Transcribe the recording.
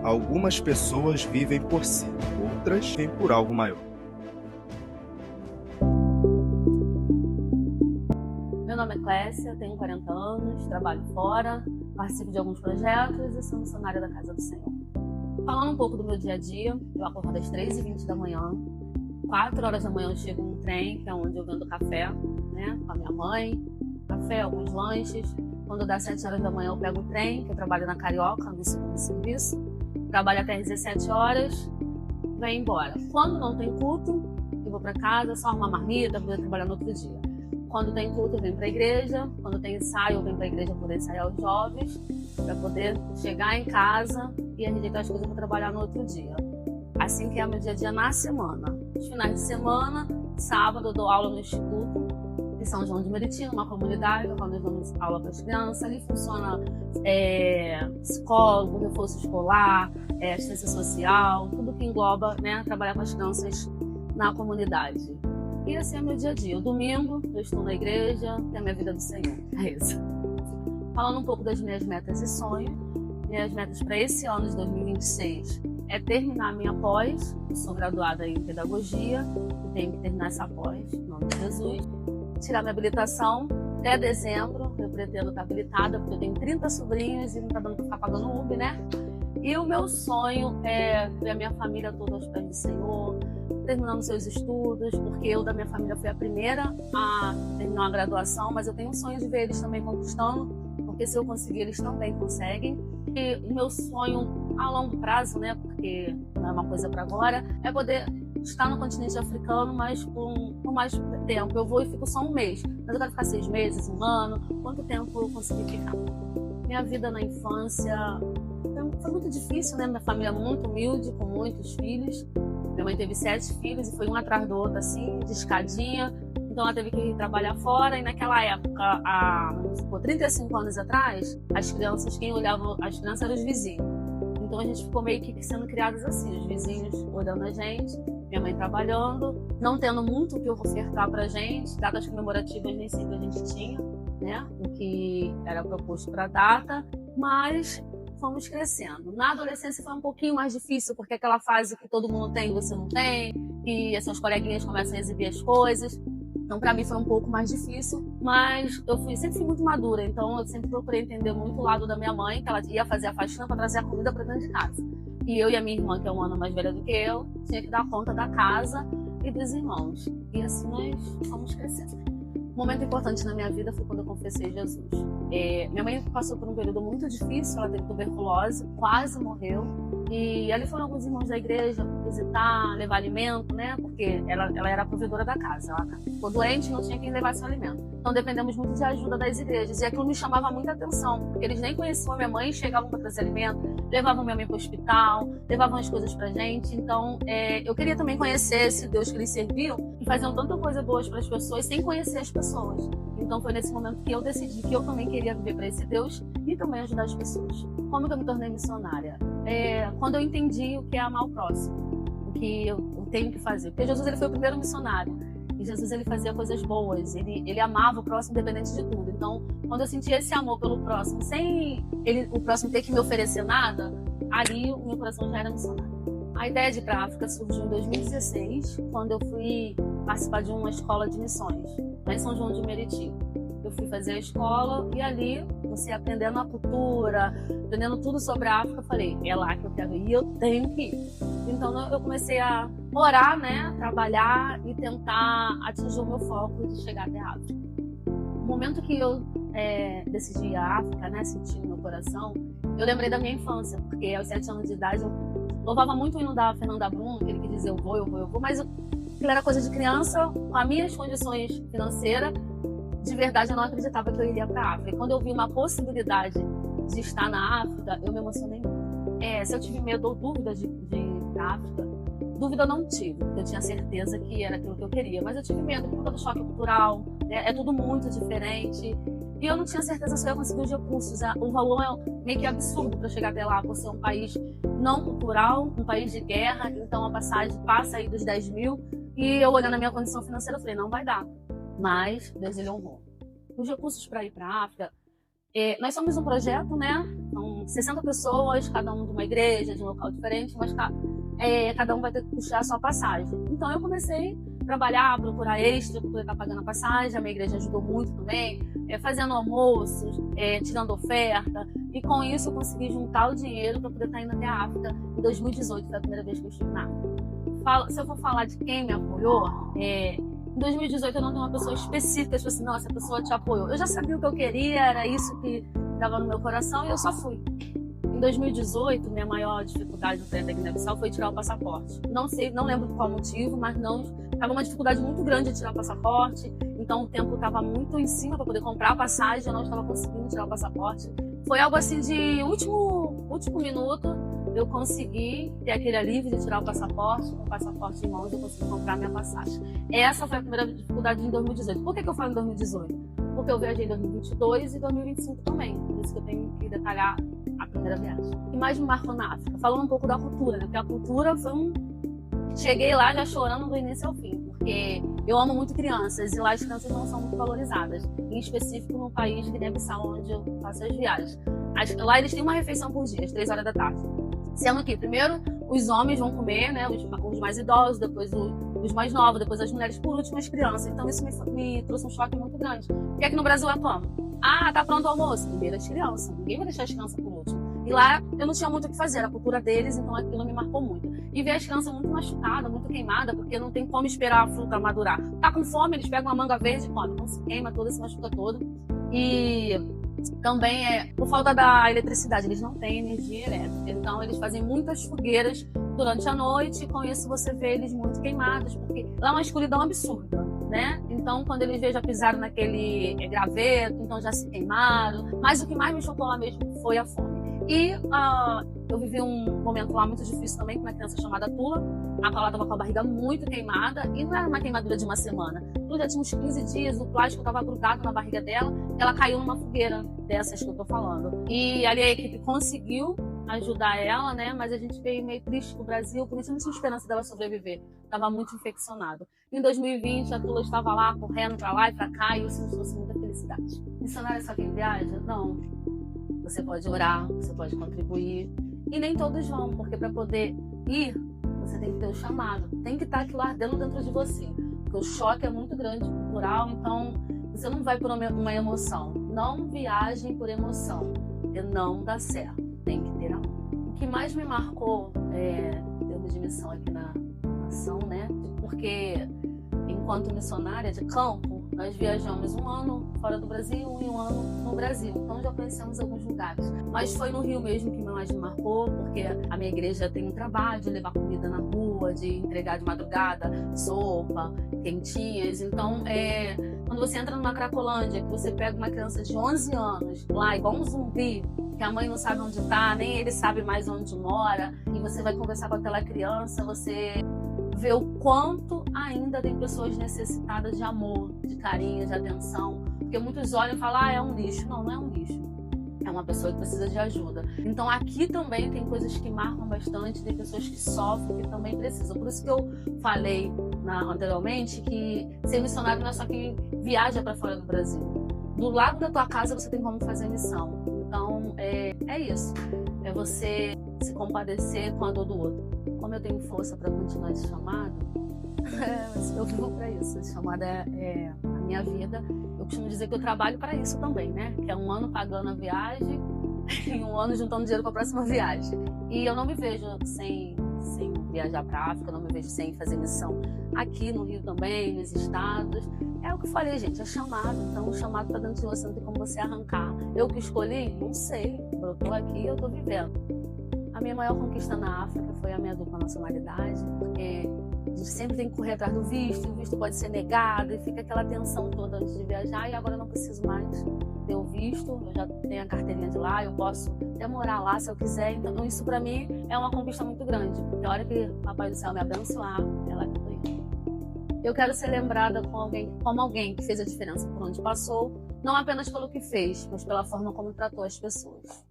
Algumas pessoas vivem por si, outras vivem por algo maior. Meu nome é Clécia, tenho 40 anos, trabalho fora, participo de alguns projetos e sou missionária da Casa do Senhor. Falando um pouco do meu dia a dia, eu acordo às 3h20 da manhã, 4 horas da manhã eu chego num trem, que é onde eu vendo café, né, com a minha mãe, café, alguns lanches. Quando dá 7 horas da manhã eu pego o trem, que eu trabalho na Carioca, no segundo serviço, trabalho até às 17 horas, venho embora. Quando não tem culto, eu vou para casa, só arrumar marmita, poder trabalhar no outro dia. Quando tem culto, eu venho para a igreja. Quando tem ensaio, eu venho para a igreja poder ensaiar os jovens, para poder chegar em casa e ajeitar as coisas para trabalhar no outro dia. Assim que é meu dia a dia na semana. Os finais de semana, sábado eu dou aula no Instituto de São João de Meriti, uma comunidade, onde nós damos aula para as crianças. Ali funciona psicólogo, reforço escolar, assistência social, tudo que engloba, né, trabalhar com as crianças na comunidade. E assim é meu dia a dia. O domingo eu estou na igreja, tenho a minha vida do Senhor. É isso. Falando um pouco das minhas metas e sonhos. Minhas metas para esse ano de 2026 é terminar a minha pós. Eu sou graduada em pedagogia e tenho que terminar essa pós, em nome de Jesus. Tirar minha habilitação até dezembro. Eu pretendo estar habilitada porque eu tenho 30 sobrinhos e não está dando para ficar pagando Uber, né? E o meu sonho é ver a minha família toda aos pés do Senhor, terminando seus estudos, porque eu da minha família fui a primeira a terminar uma graduação, mas eu tenho um sonho de ver eles também conquistando, porque se eu conseguir, eles também conseguem. E o meu sonho a longo prazo, né, porque não é uma coisa para agora, é poder estar no continente africano, mas por mais tempo. Eu vou e fico só um mês, mas eu quero ficar 6 meses, um ano, quanto tempo eu conseguir ficar. Minha vida na infância foi muito difícil, né? Minha família é muito humilde, com muitos filhos. Minha mãe teve 7 filhos e foi um atrás do outro, assim, de escadinha. Então ela teve que ir trabalhar fora. E naquela época, há 35 anos atrás, quem olhava as crianças eram os vizinhos. Então a gente ficou meio que sendo criados assim, os vizinhos olhando a gente, minha mãe trabalhando, não tendo muito o que ofertar pra gente, datas comemorativas nem sempre a gente tinha, né? O que era proposto para a data, mas fomos crescendo. Na adolescência foi um pouquinho mais difícil, porque aquela fase que todo mundo tem e você não tem, e as suas coleguinhas começam a exibir as coisas. Então, para mim foi um pouco mais difícil, mas eu sempre fui muito madura, então eu sempre procurei entender muito o lado da minha mãe, que ela ia fazer a faxina para trazer a comida para dentro de casa. E eu e a minha irmã, que é 1 ano mais velha do que eu, tinha que dar conta da casa e dos irmãos. E assim nós fomos crescendo. Um momento importante na minha vida foi quando eu confessei Jesus. Minha mãe passou por um período muito difícil, ela teve tuberculose, quase morreu. E ali foram alguns irmãos da igreja visitar, levar alimento, né? Porque ela era a provedora da casa. Ela ficou doente, não tinha quem levasse o alimento. Então dependemos muito de ajuda das igrejas. E aquilo me chamava muita atenção, porque eles nem conheciam a minha mãe, chegavam para trazer alimento, levavam minha mãe para o hospital, levavam as coisas pra gente. Então eu queria também conhecer esse Deus que eles serviam e faziam tanta coisa boa para as pessoas sem conhecer as pessoas. Então foi nesse momento que eu decidi que eu também queria viver para esse Deus e também ajudar as pessoas. Como que eu me tornei missionária? Quando eu entendi o que é amar o próximo, o que eu tenho que fazer. Porque Jesus ele foi o primeiro missionário. E Jesus ele fazia coisas boas, ele amava o próximo independente de tudo. Então, quando eu sentia esse amor pelo próximo, sem o próximo ter que me oferecer nada, ali o meu coração já era missionário. A ideia de ir para a África surgiu em 2016, quando eu fui participar de uma escola de missões, lá em São João de Meriti. Eu fui fazer a escola e ali, você aprendendo a cultura, aprendendo tudo sobre a África, eu falei, é lá que eu quero ir, eu tenho que ir. Então eu comecei a orar, né, trabalhar e tentar atingir o meu foco de chegar até a África. No momento que eu decidi ir à África, né, senti no meu coração, eu lembrei da minha infância, porque aos 7 anos de idade eu louvava muito o hino da Fernanda Brum, que ele queria dizer eu vou, mas aquilo era coisa de criança, com as minhas condições financeiras, de verdade eu não acreditava que eu iria para a África. E quando eu vi uma possibilidade de estar na África, eu me emocionei muito. Se eu tive medo ou dúvida de ir para a África, dúvida eu não tive, porque eu tinha certeza que era aquilo que eu queria. Mas eu tive medo por conta do choque cultural, né? É tudo muito diferente. E eu não tinha certeza se eu ia conseguir os recursos. O valor é meio que absurdo para chegar até lá, por ser um país não cultural, um país de guerra. Então a passagem passa aí dos 10 mil. E eu olhando a minha condição financeira, eu falei, não vai dar. Mas Deus ele honrou. Os recursos para ir para a África, nós somos um projeto, né? São são 60 pessoas, cada um de uma igreja, de um local diferente, mas cada um vai ter que puxar a sua passagem. Então eu comecei a trabalhar, procurar extra para poder estar pagando a passagem. A minha igreja ajudou muito também, fazendo almoços, tirando oferta. E com isso eu consegui juntar o dinheiro para poder estar indo até a África. Em 2018 foi a primeira vez que eu estive na África. Se eu for falar de quem me apoiou, em 2018 eu não tenho uma pessoa específica, tipo assim, nossa, a pessoa te apoiou. Eu já sabia o que eu queria, era isso que estava no meu coração e eu só fui. Em 2018, minha maior dificuldade no trem da Guiné-Bissau foi tirar o passaporte. Não lembro por qual motivo, mas estava uma dificuldade muito grande de tirar o passaporte. Então o tempo estava muito em cima para poder comprar a passagem, eu não estava conseguindo tirar o passaporte. Foi algo assim de último minuto, eu consegui ter aquele alívio de tirar o passaporte. Com o passaporte em mãos eu consegui comprar minha passagem. Essa foi a primeira dificuldade em 2018. Por que eu falo em 2018? Porque eu viajei em 2022 e 2025 também. Por isso que eu tenho que detalhar a primeira viagem. O que mais me marcou na África? Falando um pouco da cultura, né? Porque a cultura foi Cheguei lá já chorando do início ao fim, porque eu amo muito crianças e lá as crianças não são muito valorizadas, em específico no país de Guiné-Bissau, onde eu faço as viagens. Lá eles têm uma refeição por dia, às 3 horas da tarde. Sendo que, primeiro, os homens vão comer, né, os mais idosos, depois os mais novos, depois as mulheres, por último as crianças. Então isso me trouxe um choque muito grande. Porque aqui no Brasil é como? Tá pronto o almoço? Primeiro as crianças. Ninguém vai deixar as crianças por último. E lá eu não tinha muito o que fazer, era a cultura deles, então aquilo me marcou muito. E ver as crianças muito machucadas, muito queimadas, porque não tem como esperar a fruta madurar. Tá com fome, eles pegam uma manga verde e comem, então se queima toda, se machuca todo. E também por falta da eletricidade, eles não têm energia elétrica, então eles fazem muitas fogueiras durante a noite, e com isso você vê eles muito queimados, porque lá é uma escuridão absurda, né? Então quando eles já pisaram naquele graveto, então já se queimaram, mas o que mais me chocou lá mesmo foi a fome. E eu vivi um momento lá muito difícil também com uma criança chamada Tula, a qual ela estava com a barriga muito queimada, e não era uma queimadura de uma semana. Tula já tinha uns 15 dias, o plástico estava grudado na barriga dela, ela caiu numa fogueira dessas que eu tô falando. E ali a equipe conseguiu ajudar ela, né? Mas a gente veio meio triste pro Brasil, por isso não tinha esperança dela sobreviver. Estava muito infeccionado. Em 2020, a Tula estava lá, correndo para lá e para cá, e eu senti muita felicidade. Missionário é só quem viaja? Não. Você pode orar, você pode contribuir. E nem todos vão, porque para poder ir, você tem que ter o chamado. Tem que estar aquilo ardendo dentro de você. Porque o choque é muito grande, cultural, então você não vai por uma emoção. Não viajem por emoção, porque não dá certo. Tem que ter amor. O que mais me marcou em termos de missão aqui na nação, né? Porque enquanto missionária de campo, nós viajamos 1 ano fora do Brasil e 1 ano no Brasil. Então já conhecemos alguns lugares. Mas foi no Rio mesmo que mais me marcou, porque a minha igreja tem um trabalho de levar comida na rua, de entregar de madrugada sopa, quentinhas. Então, quando você entra numa Cracolândia, que você pega uma criança de 11 anos, lá igual um zumbi, que a mãe não sabe onde está, nem ele sabe mais onde mora, e você vai conversar com aquela criança, você vê o quanto ainda tem pessoas necessitadas de amor, de carinho, de atenção. Porque muitos olham e falam, é um lixo. Não, não é um lixo. É uma pessoa que precisa de ajuda. Então aqui também tem coisas que marcam bastante, tem pessoas que sofrem, que também precisam. Por isso que eu falei anteriormente que ser missionário não é só quem viaja para fora do Brasil. Do lado da tua casa você tem como fazer missão. Então é isso. É você se compadecer com a dor do outro. Como eu tenho força para continuar esse chamado, eu vivo para isso. Esse chamado é a minha vida. Eu costumo dizer que eu trabalho para isso também, né? Que é 1 ano pagando a viagem e 1 ano juntando dinheiro para a próxima viagem. E eu não me vejo sem viajar para a África, não me vejo sem fazer missão aqui no Rio também, nos estados. É o que eu falei, gente, é chamado. Então o chamado está dentro de você, não tem como você arrancar. Eu que escolhi? Não sei. Eu estou aqui, eu estou vivendo. A minha maior conquista na África foi a minha dupla nacionalidade, porque a gente sempre tem que correr atrás do visto, o visto pode ser negado, e fica aquela tensão toda antes de viajar, e agora eu não preciso mais ter o visto, eu já tenho a carteirinha de lá, eu posso até morar lá se eu quiser, então isso pra mim é uma conquista muito grande, porque a hora que o Papai do Céu me abençoar, é lá que eu tô indo. Eu quero ser lembrada como alguém que fez a diferença por onde passou, não apenas pelo que fez, mas pela forma como tratou as pessoas.